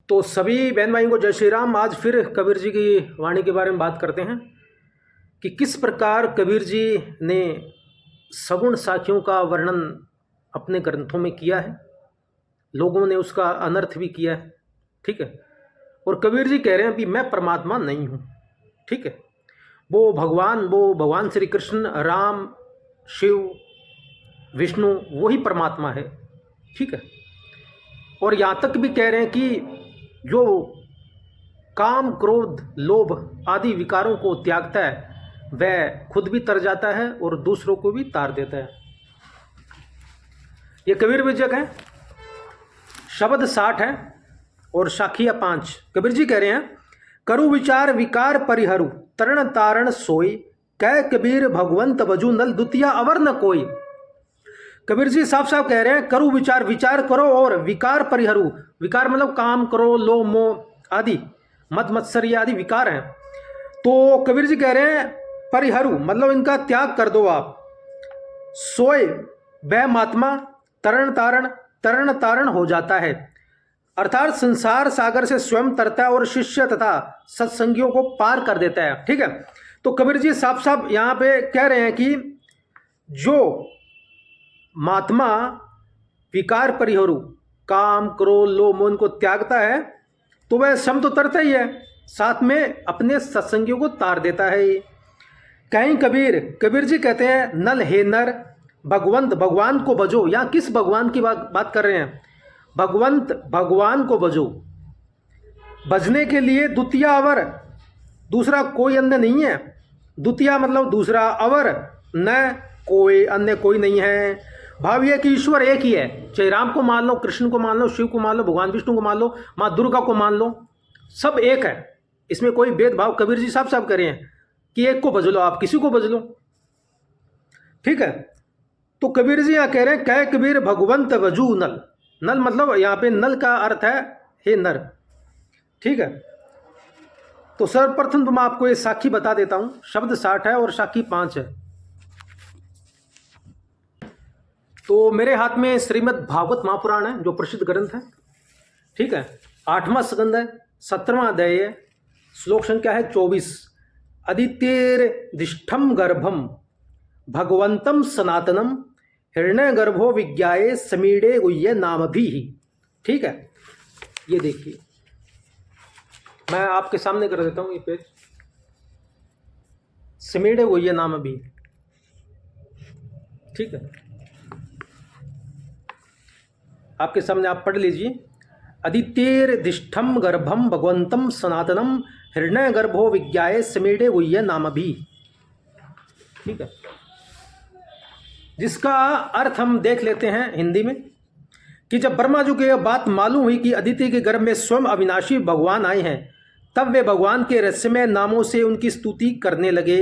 तो सभी बहन भाइयों को जय श्री राम। आज फिर कबीर जी की वाणी के बारे में बात करते हैं कि किस प्रकार कबीर जी ने सगुण साखियों का वर्णन अपने ग्रंथों में किया है। लोगों ने उसका अनर्थ भी किया है, ठीक है। और कबीर जी कह रहे हैं कि मैं परमात्मा नहीं हूँ, ठीक है। वो भगवान श्री कृष्ण, राम, शिव, विष्णु वही परमात्मा है, ठीक है। और यहाँ तक भी कह रहे हैं कि जो काम, क्रोध, लोभ आदि विकारों को त्यागता है वह खुद भी तर जाता है और दूसरों को भी तार देता है। ये कबीर विजयक है। शब्द 60 है और साखियाँ 5। कबीर जी कह रहे हैं, करु विचार विकार परिहरु तरण तारण सोई, कै कबीर भगवंत बजू नल द्वितीया अवर न कोई। कबीर जी साफ साफ कह रहे हैं, करु विचार, विचार करो और विकार परिहरु। विकार मतलब काम, करो, लोभ, मोह आदि, मद मत्सर्य आदि विकार हैं। तो कबीर जी कह रहे हैं परिहरु मतलब इनका त्याग कर दो आप। सोए वह महात्मा तरण तारण हो जाता है, अर्थात संसार सागर से स्वयं तरता है और शिष्य तथा सत्संगियों को पार कर देता है, ठीक है। तो कबीर जी साफ साफ यहाँ पे कह रहे हैं कि जो महात्मा विकार परिहरु, काम, क्रोध, लोभ, मोह को त्यागता है तो वह स्वयं तो तरता ही है, साथ में अपने सत्संगियों को तार देता है। कहीं कबीर जी कहते हैं, नल हे नर भगवंत, भगवान को भजो। यहाँ किस भगवान की बात कर रहे हैं? भगवान को भजो। भजने के लिए द्वितीया अवर, दूसरा कोई अन्य नहीं है। द्वितीया मतलब दूसरा, अवर न कोई अन्य कोई नहीं है। भाव यह कि ईश्वर एक ही है, चाहे राम को मान लो, कृष्ण को मान लो, शिव को मान लो, भगवान विष्णु को मान लो, माँ दुर्गा को मान लो, सब एक है। इसमें कोई भेदभाव कबीर जी साफ साफ कह रहे हैं कि एक को भज लो, आप किसी को भज लो, ठीक है। तो कबीर जी यहाँ कह रहे हैं, कै कबीर भगवंत भजू नल। नल मतलब यहाँ पे नल का अर्थ है हे नर, ठीक है। तो सर्वप्रथम तो मैं आपको ये साखी बता देता हूं। शब्द 60 है और साखी 5 है। तो मेरे हाथ में श्रीमद् भागवत महापुराण है जो प्रसिद्ध ग्रंथ है, ठीक है। 8वां स्कंद है, 17वां अध्याय है, श्लोक संख्या है 24। अदितेर्दिष्ठम गर्भम भगवंतम सनातनम हिरण्य गर्भो विज्ञाये समीडे गुह्य नाम भी, ठीक है। ये देखिए, मैं आपके सामने कर देता हूं ये पेज। समीडे गुह्य नाम भी, ठीक है, आपके सामने आप पढ़ लीजिए। अदितेर्दिष्ठम गर्भम भगवंतम सनातनम हिरण्य गर्भो विज्ञाये समीडे गुह्य नाम भी, ठीक है। जिसका अर्थ हम देख लेते हैं हिंदी में कि जब ब्रह्मा जी को यह बात मालूम हुई कि अदिति के गर्भ में स्वयं अविनाशी भगवान आए हैं, तब वे भगवान के रहस्यमय नामों से उनकी स्तुति करने लगे।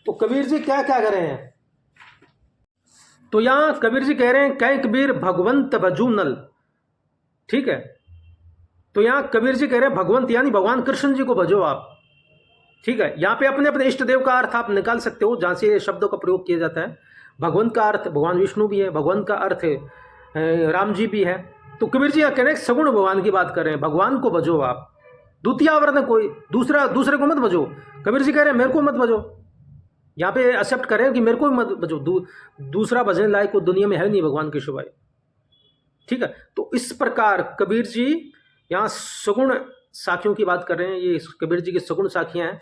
तो कबीर जी क्या क्या कर रहे हैं? तो यहां कबीर जी कह रहे हैं, कै कबीर भगवंत भजू नल, ठीक है। तो यहां कबीर जी कह रहे हैं भगवंत यानी भगवान कृष्ण जी को भजो आप, ठीक है। यहाँ पे अपने अपने इष्ट देव का अर्थ आप निकाल सकते हो जहाँ से शब्दों का प्रयोग किया जाता है। भगवंत का अर्थ भगवान विष्णु भी है, भगवंत का अर्थ राम जी भी है। तो कबीर जी यहाँ कह रहे हैं सगुण भगवान की बात कर रहे हैं, भगवान को भजो आप। द्वितीय अवर कोई दूसरे को मत भजो। कबीर जी कह रहे हैं मेरे को मत भजो। यहाँ पे एक्सेप्ट करें कि मेरे को मत भजो, दूसरा भजने लायक को दुनिया में है नहीं भगवान के सिवाय, ठीक है। तो इस प्रकार कबीर जी यहाँ सगुण साखियों की बात कर रहे हैं। ये कबीर जी की सगुण साखियां हैं।